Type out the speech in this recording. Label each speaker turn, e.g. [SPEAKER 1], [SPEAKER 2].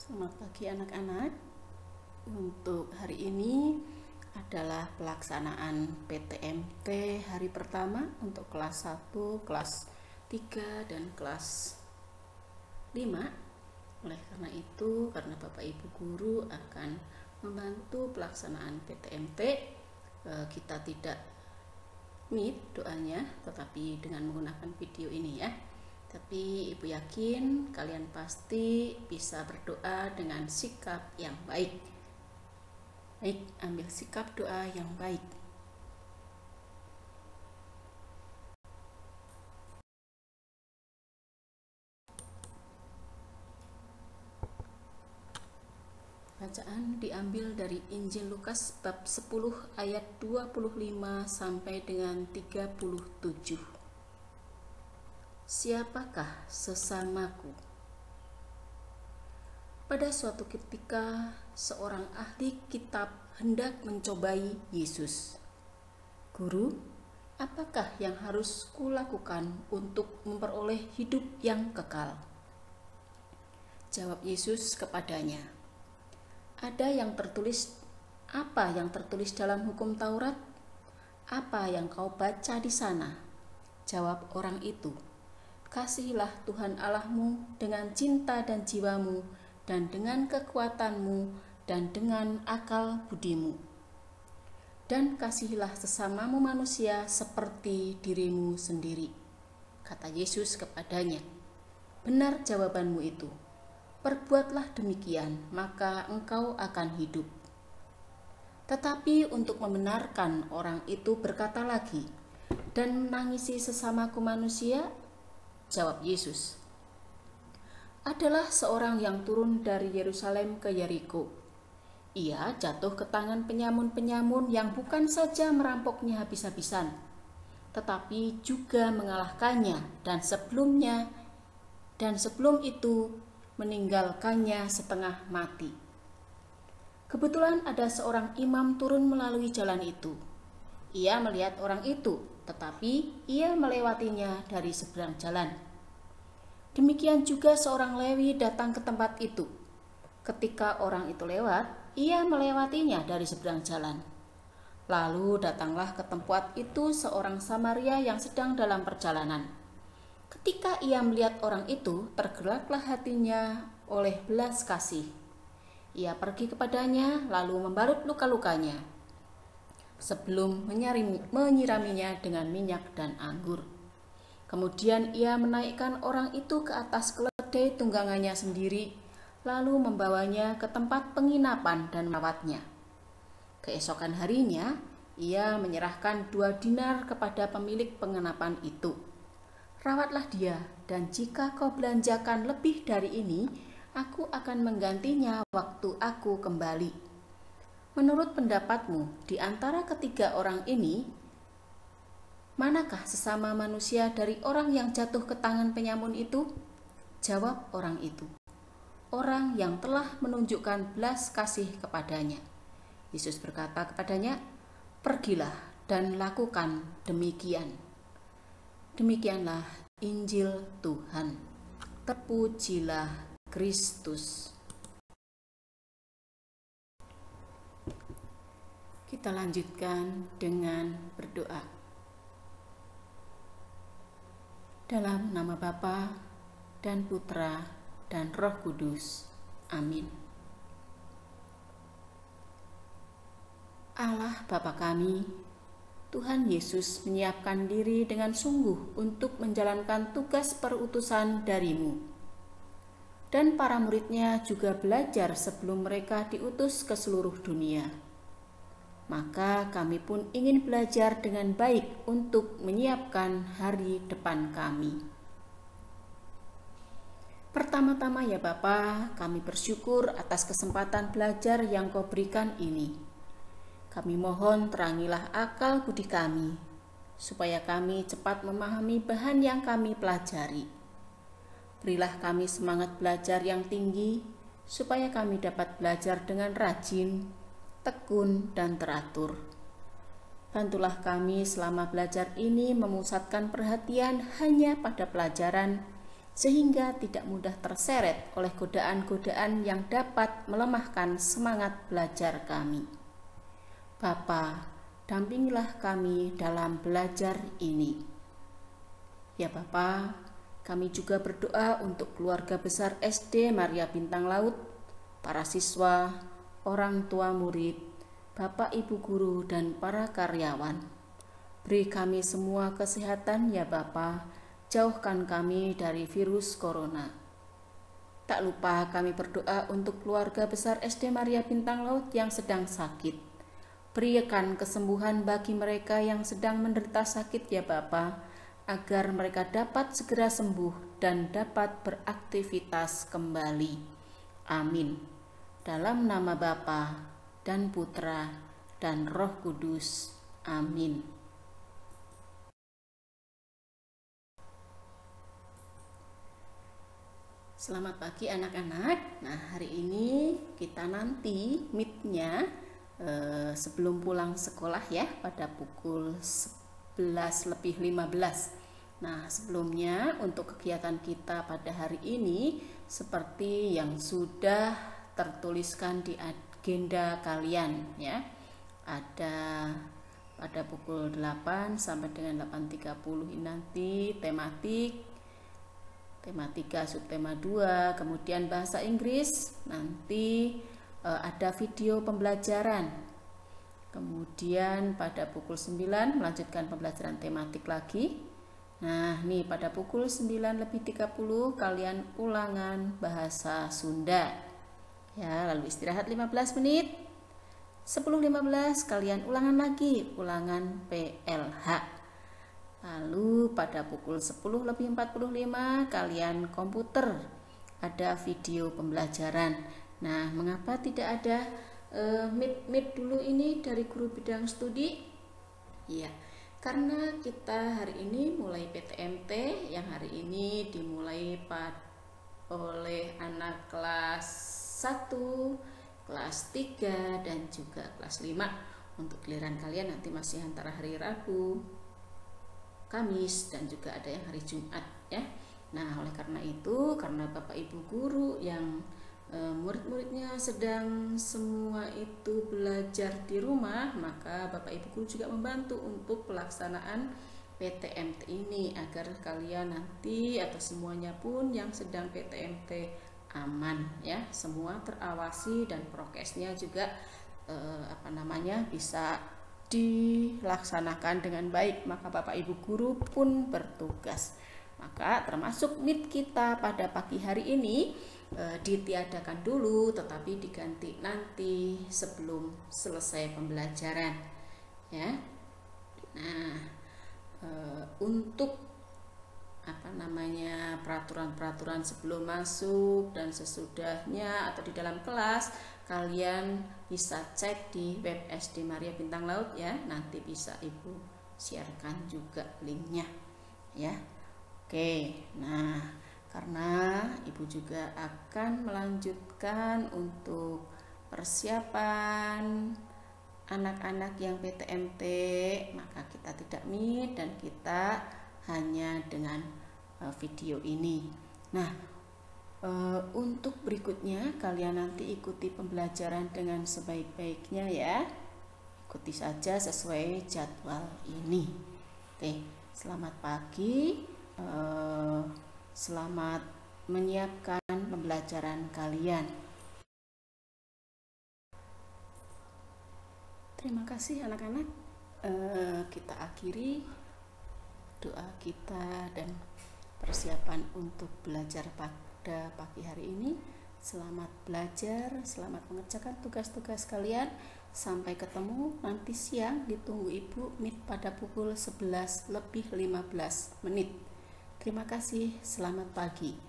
[SPEAKER 1] Selamat pagi anak-anak. Untuk hari ini adalah pelaksanaan PTMT hari pertama untuk kelas 1, kelas 3, dan kelas 5. Oleh karena itu, karena Bapak Ibu Guru akan membantu pelaksanaan PTMT, kita tidak meet doanya, tetapi dengan menggunakan video ini ya. Tapi Ibu yakin kalian pasti bisa berdoa dengan sikap yang baik. Baik, ambil sikap doa yang baik. Bacaan diambil dari Injil Lukas bab 10 ayat 25 sampai dengan 37. Siapakah sesamaku? Pada suatu ketika, seorang ahli kitab hendak mencobai Yesus. Guru, apakah yang harus kulakukan untuk memperoleh hidup yang kekal? Jawab Yesus kepadanya, apa yang tertulis dalam hukum Taurat? Apa yang kau baca di sana? Jawab orang itu, kasihilah Tuhan Allahmu dengan cinta dan jiwamu, dan dengan kekuatanmu, dan dengan akal budimu. Dan kasihilah sesamamu manusia seperti dirimu sendiri. Kata Yesus kepadanya, benar jawabanmu itu. Perbuatlah demikian, maka engkau akan hidup. Tetapi untuk membenarkan orang itu berkata lagi, dan menangisi sesamaku manusia, jawab Yesus, adalah seorang yang turun dari Yerusalem ke Yeriko. Ia jatuh ke tangan penyamun-penyamun yang bukan saja merampoknya habis-habisan, tetapi juga mengalahkannya dan sebelum itu meninggalkannya setengah mati. Kebetulan ada seorang imam turun melalui jalan itu. Ia melihat orang itu, tetapi ia melewatinya dari seberang jalan. Demikian juga seorang Lewi datang ke tempat itu. Ketika orang itu lewat, ia melewatinya dari seberang jalan. Lalu datanglah ke tempat itu seorang Samaria yang sedang dalam perjalanan. Ketika ia melihat orang itu, tergeraklah hatinya oleh belas kasih. Ia pergi kepadanya, lalu membalut luka-lukanya, sebelum menyiraminya dengan minyak dan anggur. Kemudian ia menaikkan orang itu ke atas keledai tunggangannya sendiri, lalu membawanya ke tempat penginapan dan merawatnya. Keesokan harinya, ia menyerahkan 2 dinar kepada pemilik penginapan itu. Rawatlah dia, dan jika kau belanjakan lebih dari ini, aku akan menggantinya waktu aku kembali. Menurut pendapatmu, di antara ketiga orang ini, manakah sesama manusia dari orang yang jatuh ke tangan penyamun itu? Jawab orang itu, orang yang telah menunjukkan belas kasih kepadanya. Yesus berkata kepadanya, pergilah dan lakukan demikian. Demikianlah Injil Tuhan. Terpujilah Kristus. Kita lanjutkan dengan berdoa. Dalam nama Bapa dan Putra dan Roh Kudus. Amin. Allah Bapa kami, Tuhan Yesus menyiapkan diri dengan sungguh untuk menjalankan tugas perutusan dari-Mu. Dan para murid-Nya juga belajar sebelum mereka diutus ke seluruh dunia. Maka kami pun ingin belajar dengan baik untuk menyiapkan hari depan kami. Pertama-tama ya Bapa, kami bersyukur atas kesempatan belajar yang Kau berikan ini. Kami mohon terangilah akal budi kami, supaya kami cepat memahami bahan yang kami pelajari. Berilah kami semangat belajar yang tinggi, supaya kami dapat belajar dengan rajin, tekun, dan teratur. Bantulah kami selama belajar ini memusatkan perhatian hanya pada pelajaran, sehingga tidak mudah terseret oleh godaan-godaan yang dapat melemahkan semangat belajar kami. Bapa, dampingilah kami dalam belajar ini. Ya Bapa, kami juga berdoa untuk keluarga besar SD Maria Bintang Laut, para siswa, orang tua murid, Bapak Ibu guru, dan para karyawan. Beri kami semua kesehatan ya Bapa, jauhkan kami dari virus corona. Tak lupa kami berdoa untuk keluarga besar SD Maria Bintang Laut yang sedang sakit. Berikan kesembuhan bagi mereka yang sedang menderita sakit ya Bapa, agar mereka dapat segera sembuh dan dapat beraktivitas kembali. Amin. Dalam nama Bapa dan Putra dan Roh Kudus. Amin. Selamat pagi anak-anak. Nah, hari ini kita nanti meet-nya sebelum pulang sekolah ya, pada pukul 11:15. Nah, sebelumnya untuk kegiatan kita pada hari ini seperti yang sudah tertuliskan di agenda kalian ya. Ada pada pukul 8 sampai dengan 8:30 ini nanti tematika subtema 2, kemudian bahasa Inggris, nanti ada video pembelajaran. Kemudian pada pukul 9 melanjutkan pembelajaran tematik lagi. Nah, nih pada pukul 9:30 kalian ulangan bahasa Sunda. Ya, lalu istirahat 15 menit. 10:15 kalian ulangan lagi, ulangan PLH. Lalu pada pukul 10:45 kalian komputer, ada video pembelajaran. Nah, mengapa tidak ada meet dulu ini dari guru bidang studi? Ya, karena kita hari ini mulai PTMT yang hari ini dimulai oleh anak kelas 1, kelas 3, dan juga kelas 5. Untuk giliran kalian nanti masih antara hari Rabu, Kamis, dan juga ada yang hari Jumat ya. Nah, oleh karena itu, karena Bapak Ibu guru yang murid-muridnya sedang semua itu belajar di rumah, maka Bapak Ibu guru juga membantu untuk pelaksanaan PTMT ini agar kalian nanti atau semuanya pun yang sedang PTMT aman ya, semua terawasi dan prokesnya juga bisa dilaksanakan dengan baik. Maka Bapak Ibu guru pun bertugas. Maka termasuk meet kita pada pagi hari ini ditiadakan dulu, tetapi diganti nanti sebelum selesai pembelajaran ya. Nah, untuk peraturan-peraturan sebelum masuk dan sesudahnya atau di dalam kelas, kalian bisa cek di web SD Maria Bintang Laut ya. Nanti bisa Ibu sharekan juga linknya ya. Oke, nah karena Ibu juga akan melanjutkan untuk persiapan anak-anak yang PTMT, maka kita tidak meet dan kita hanya dengan video ini. Nah, untuk berikutnya kalian nanti ikuti pembelajaran dengan sebaik-baiknya ya. Ikuti saja sesuai jadwal ini. Oke, selamat pagi. Selamat menyiapkan pembelajaran kalian. Terima kasih anak-anak. Kita akhiri doa kita dan persiapan untuk belajar pada pagi hari ini. Selamat belajar, selamat mengerjakan tugas-tugas kalian. Sampai ketemu nanti siang, ditunggu Ibu meet pada pukul 11:15 menit. Terima kasih, selamat pagi.